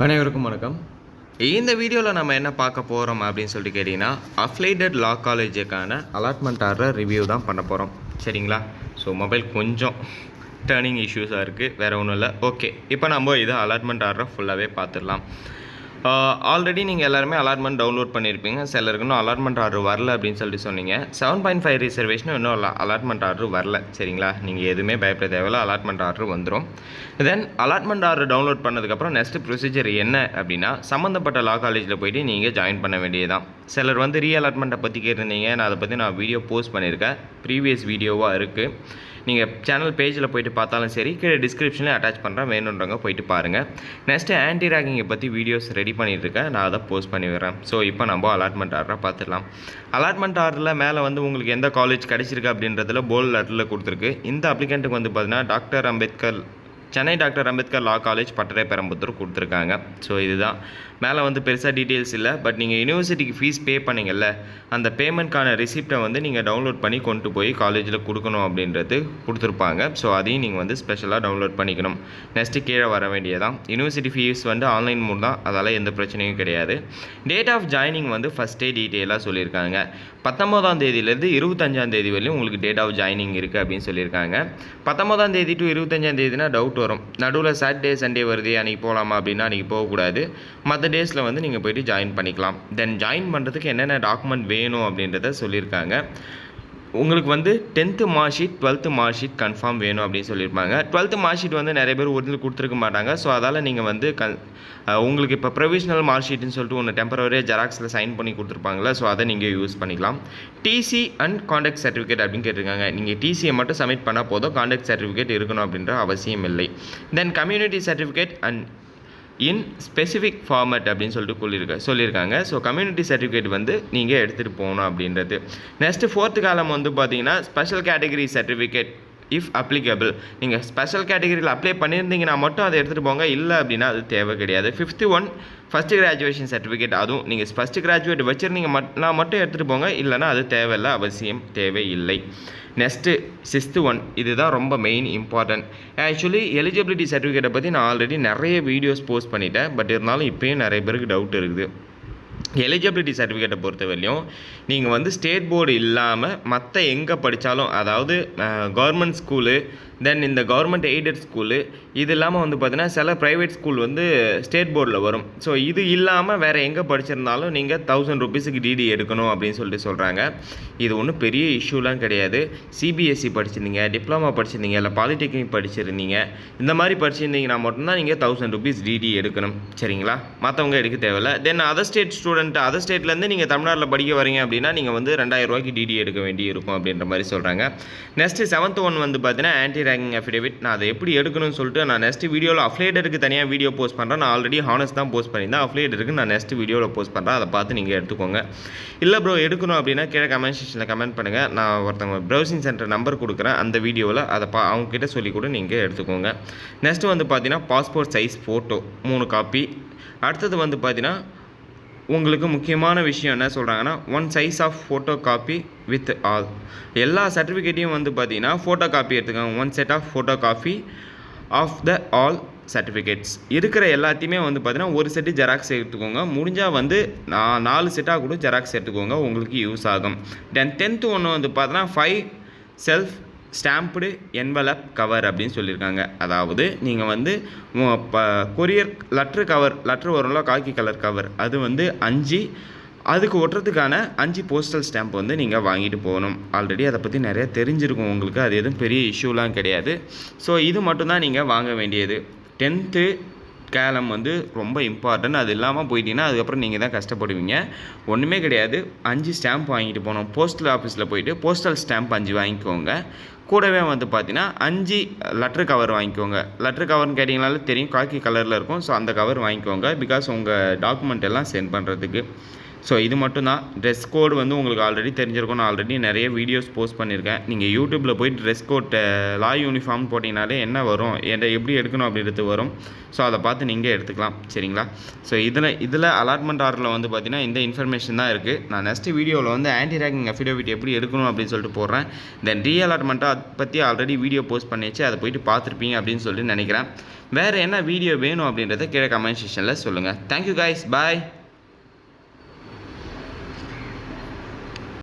அனைவருக்கும் வணக்கம். இந்த வீடியோவில் நம்ம என்ன பார்க்க போகிறோம் அப்படின்னு சொல்லிட்டு கேட்டிங்கன்னா, அஃபிலியேட்டட் லா காலேஜுக்கான அலாட்மெண்ட் ஆர்டர் ரிவ்யூ தான் பண்ண போகிறோம். சரிங்களா? ஸோ மொபைல் கொஞ்சம் டர்னிங் இஷ்யூஸாக இருக்குது, வேறு ஒன்றும் இல்லை. ஓகே, இப்போ நம்ம இதை அலாட்மெண்ட் ஆர்டரை ஃபுல்லாகவே பார்த்துடலாம். ஆல்ரெடி நீங்கள் எல்லாருமே அலாட்மெண்ட் டவுன்லோட் பண்ணியிருப்பீங்க. சிலருக்கு இன்னும் அலாட்மெண்ட் ஆர்டர் வரல அப்படின்னு சொல்லிட்டு சொன்னீங்க. 7.5 ரிசர்வேஷனும் இன்னும் அலாட்மெண்ட் ஆர்டர் வரல. சரிங்களா? நீங்கள் எதுவுமே பயப்பட தேவையில்ல, அலாட்மெண்ட் ஆர்டர் வந்துடும். தென் அலாட்மெண்ட் ஆர்டர் டவுன்லோட் பண்ணதுக்கப்புறம் நெக்ஸ்ட் ப்ரொசீஜர் என்ன அப்படின்னா, சம்மந்தப்பட்ட லா காலேஜில் போய்ட்டு நீங்கள் ஜாயின் பண்ண வேண்டியதுதான். சிலர் வந்து ரீஅலாட்மெண்ட்டை பற்றி கேட்டிருந்தீங்க. அதை பற்றி நான் வீடியோ போஸ்ட் பண்ணியிருக்கேன், ப்ரீவியஸ் வீடியோவாக இருக்குது. நீங்கள் சேனல் பேஜில் போய்ட்டு பார்த்தாலும் சரி, கீழே டிஸ்கிரிப்ஷனில் அட்டாச் பண்ணுறேன், வேணுன்றவங்க போய்ட்டு பாருங்கள். நெக்ஸ்ட்டு ஆன்டி ரேகிங்கை பற்றி வீடியோஸ் ரெடி பண்ணிட்டுருக்கேன், நான் அதை போஸ்ட் பண்ணி விடுறேன். ஸோ இப்போ நம்ம அலாட்மெண்ட் ஆர்டரை பார்த்துடலாம். அலாட்மெண்ட் ஆர்டரில் மேலே வந்து உங்களுக்கு எந்த காலேஜ் கிடச்சிருக்கு அப்படின்றதுல போல்ட் லெட்டரில் கொடுத்துருக்கு. இந்த அப்ளிகண்ட்டுக்கு வந்து பார்த்தீங்கன்னா சென்னை டாக்டர் அம்பேத்கர் லா காலேஜ் பட்டறை பெரம்புத்தூர் கொடுத்துருக்காங்க. ஸோ இதுதான் மேலே வந்து பெருசாக டீட்டெயில்ஸ் இல்லை. பட் நீங்கள் யூனிவர்சிட்டிக்கு ஃபீஸ் பே பண்ணிங்கல்ல, அந்த பேமெண்ட்கான ரிசிப்டை வந்து நீங்கள் டவுன்லோட் பண்ணி கொண்டு போய் காலேஜில் கொடுக்கணும் அப்படின்றது கொடுத்துருப்பாங்க. ஸோ அதையும் நீங்கள் வந்து ஸ்பெஷலாக டவுன்லோட் பண்ணிக்கணும். நெக்ஸ்ட்டு கீழே வர வேண்டியதான். யூனிவர்சிட்டி ஃபீஸ் வந்து ஆன்லைன் மூட் தான், அதால் எந்த பிரச்சனையும் கிடையாது. டேட் ஆஃப் ஜாயினிங் வந்து ஃபஸ்ட்டே டீட்டெயிலாக சொல்லியிருக்காங்க. 19ஆம் தேதியிலேருந்து 25ஆம் தேதி வரையும் உங்களுக்கு டேட் ஆஃப் ஜாயினிங் இருக்குது அப்படின்னு சொல்லியிருக்காங்க. 19ஆம் தேதி டு 25ஆம் தேதினா டவுட் வரும். நடுவில் சாட்டர்டே சண்டே வருது, அன்றைக்கி போகலாமா அப்படின்னா அன்றைக்கி போகக்கூடாது. மற்ற டேஸில் வந்து நீங்கள் போய்ட்டு ஜாயின் பண்ணிக்கலாம். தென் ஜாயின் பண்ணுறதுக்கு என்னென்ன டாக்குமெண்ட் வேணும் அப்படின்றத சொல்லியிருக்காங்க. உங்களுக்கு வந்து 10th mark sheet 12th mark sheet confirm வேணும் அப்படின்னு சொல்லியிருப்பாங்க. 12th மார்க் ஷீட் வந்து நிறைய பேர் ஒரிஜினல் கொடுத்துருக்க மாட்டாங்க. ஸோ அதால் நீங்கள் வந்து உங்களுக்கு இப்போ ப்ரொவிஷனல் மார்க் ஷீட்னு சொல்லிட்டு ஒன்று டெம்பரரியாக ஜெராக்ஸில் சைன் பண்ணி கொடுத்துருப்பாங்களா, ஸோ அதை நீங்கள் யூஸ் பண்ணிக்கலாம். டிசி அண்ட் கான்டாக்ட் சர்டிஃபிகேட் அப்படின்னு கேட்டிருக்காங்க. நீங்கள் டிசியை மட்டும் சப்மிட் பண்ணால் போதும், கான்டாக்ட் சர்டிஃபிகேட் இருக்கணும் அப்படின்ற அவசியம் இல்லை. தென் community certificate and in specific format அப்படின்னு சொல்லிட்டு சொல்லியிருக்காங்க. ஸோ கம்யூனிட்டி சர்டிஃபிகேட் வந்து நீங்கள் எடுத்துகிட்டு போகணும் அப்படின்றது. நெக்ஸ்ட்டு 4th காலம் வந்து பார்த்தீங்கன்னா special category certificate if applicable. நீங்கள் ஸ்பெஷல் கேட்டகரியில் அப்ளை பண்ணியிருந்தீங்கன்னா மட்டும் அதை எடுத்துகிட்டு போங்க, இல்லை அப்படின்னா அது தேவை கிடையாது. 5th one first graduation certificate, அதுவும் நீங்கள் ஃபஸ்ட்டு கிராஜுவேட் வச்சுருந்தீங்க மட்டும் எடுத்துகிட்டு போங்க, இல்லைனா அது தேவையில்லை, அவசியம் தேவையில்லை. நெக்ஸ்ட்டு 6th ஒன், இதுதான் ரொம்ப மெயின் இம்பார்ட்டன்ட். ஆக்சுவலி எலிஜிபிலிட்டி சர்டிஃபிகேட்டை பற்றி நான் ஆல்ரெடி நிறைய வீடியோஸ் போஸ்ட் பண்ணிட்டேன். பட் இருந்தாலும் இப்போயும் நிறைய பேருக்கு டவுட் இருக்குது. எலிஜிபிலிட்டி சர்டிஃபிகேட்டை பொறுத்த வரையும் நீங்கள் வந்து ஸ்டேட் போர்டு இல்லாமல் மற்ற எங்கே படித்தாலும், அதாவது கவர்மெண்ட் ஸ்கூலு, தென் இந்த கவர்மெண்ட் எய்டட் ஸ்கூலு, இது இல்லாமல் வந்து பார்த்தீங்கன்னா சில ப்ரைவேட் ஸ்கூல் வந்து ஸ்டேட் போர்டில் வரும். ஸோ இது இல்லாமல் வேறு எங்கே படிச்சிருந்தாலும் நீங்கள் 1000 ரூபீஸுக்கு டிடி எடுக்கணும் அப்படின்னு சொல்கிறாங்க. இது ஒன்றும் பெரிய இஷ்யூலாம் கிடையாது. சிபிஎஸ்சி படிச்சிருந்தீங்க, டிப்ளமா படிச்சிருந்தீங்க, இல்லை பாலிடெக்னிக் படிச்சிருந்தீங்க, இந்த மாதிரி படிச்சிருந்தீங்கன்னா மட்டும்தான் நீங்கள் 1000 ரூபீஸ் டிடி எடுக்கணும். சரிங்களா? மற்றவங்க எடுக்க தேவையில்லை. Then other state student, other ஸ்டேட்லேருந்து நீங்கள் தமிழ்நாட்டில் படிக்க வரீங்க அப்படின்னா நீங்கள் வந்து 2000 ரூபாய்க்கு டிடி எடுக்க வேண்டி இருக்கும் அப்படின்ற மாதிரி சொல்கிறாங்க. நெக்ஸ்ட்டு 7th ஒன் வந்து பார்த்தீங்கன்னா ஆன்டி ரேகிங் அஃபிடேவிட். நான் அதை எப்படி எடுக்கணும்னு சொல்லிட்டு நான் நெக்ஸ்ட் வீடியோவில் அஃபிலியேட்டருக்கு தனியாக வீடியோ போஸ்ட் பண்ணுறேன். நான் ஆல்ரெடி ஹானஸ்ட் தான் போஸ்ட் பண்ணியிருந்தேன். அஃபிலியேட்டருக்கு நான் நெக்ஸ்ட் வீடியோவில் போஸ்ட் பண்ணுறேன், அதை பார்த்து நீங்கள் எடுத்துக்கோங்க. இல்லை ப்ரோ எடுக்கணும் அப்படின்னா கீழே கமெண்ட் செக்ஷனில் கமெண்ட் பண்ணுங்கள். நான் ஒருத்தவங்க ப்ரௌசிங் சென்டர் நம்பர் கொடுக்குறேன், அந்த வீடியோவில் அதை அவங்ககிட்ட சொல்லி கூட நீங்கள் எடுத்துக்கோங்க. நெக்ஸ்ட்டு வந்து பார்த்தீங்கன்னா பாஸ்போர்ட் சைஸ் ஃபோட்டோ 3 காப்பி. அடுத்தது வந்து பார்த்தீங்கன்னா உங்களுக்கு முக்கியமான விஷயம் என்ன சொல்கிறாங்கன்னா, 1 size of photo copy with all. எல்லா சர்டிஃபிகேட்டையும் வந்து பார்த்தீங்கன்னா ஃபோட்டோ காப்பி எடுத்துக்கோங்க. 1 set of photo copy of the all certificates. இருக்கிற எல்லாத்தையுமே வந்து பார்த்தீங்கன்னா ஒரு செட்டு ஜெராக்ஸ் எடுத்துக்கோங்க. முடிஞ்சால் வந்து 4 செட்டாக கூட ஜெராக்ஸ் எடுத்துக்கோங்க, உங்களுக்கு யூஸ் ஆகும். தென் 10th ஒன்று வந்து பார்த்தீங்கன்னா 5 செல்ஃப் ஸ்டாம்ப்டு என்வலப் கவர் அப்படின்னு சொல்லியிருக்காங்க. அதாவது நீங்கள் வந்து கொரியர் லெட்ரு வரும்ல, காக்கி கலர் கவர், அது வந்து 5, அதுக்கு ஒட்டுறதுக்கான 5 போஸ்டல் ஸ்டாம்ப் வந்து நீங்கள் வாங்கிட்டு போகணும். ஆல்ரெடி அதை பற்றி நிறைய தெரிஞ்சிருக்கும் உங்களுக்கு, அது எதுவும் பெரிய இஷ்யூலாம் கிடையாது. ஸோ இது மட்டும்தான் நீங்கள் வாங்க வேண்டியது. 10th காலம் வந்து ரொம்ப இம்பார்ட்டன்ட். அது இல்லாமல் போயிட்டீங்கன்னா அதுக்கப்புறம் நீங்கள் தான் கஷ்டப்படுவீங்க. ஒன்றுமே கிடையாது, 5 ஸ்டாம்ப் வாங்கிட்டு போகணும். போஸ்டல் ஆஃபீஸில் போயிட்டு போஸ்டல் ஸ்டாம்ப் 5 வாங்கிக்கோங்க. கூடவே வந்து பார்த்தீங்கன்னா 5 லெட்ரு கவர் வாங்கிக்கோங்க. லெட்ரு கவர்னு கேட்டிங்கனாலே தெரியும், காக்கி கலரில் இருக்கும். ஸோ அந்த கவர் வாங்கிக்கோங்க, பிகாஸ் உங்கள் டாக்குமெண்ட் எல்லாம் சென்ட் பண்ணுறதுக்கு. ஸோ இது மட்டும் தான். ட்ரெஸ் கோடு வந்து உங்களுக்கு ஆல்ரெடி தெரிஞ்சிருக்கும். நான் ஆல்ரெடி நிறைய வீடியோஸ் போஸ்ட் பண்ணியிருக்கேன். நீங்கள் யூடியூப்பில் போய் ட்ரெஸ் கோட் லா யூனிஃபார்ம் போட்டிங்கனாலே என்ன வரும், எப்படி எடுக்கணும் அப்படின்றது வரும். ஸோ அதை பார்த்து நீங்கள் எடுத்துக்கலாம். சரிங்களா? ஸோ இதில் அலாட்மெண்ட் ஆர்டரில் வந்து பார்த்தீங்கன்னா இந்த இன்ஃபர்மேஷன் தான் இருக்குது. நான் நெக்ஸ்ட் வீடியோவில் வந்து ஆன்டி ரேங்கிங் அஃபிடேவிட் எப்படி எடுக்கணும் அப்படின்னு சொல்லிட்டு போடுறேன். தென் ரீஅலாட்மெண்ட்டாக அதை பற்றி ஆல்ரெடி வீடியோ போஸ்ட் பண்ணிச்சு, அதை போய்ட்டு பார்த்துருப்பீங்க அப்படின்னு சொல்லிட்டு நினைக்கிறேன். வேறு என்ன வீடியோ வேணும் அப்படின்றத கீழே கமெண்ட் செக்ஷனில் சொல்லுங்கள். தேங்க்யூ கைஸ், பாய்.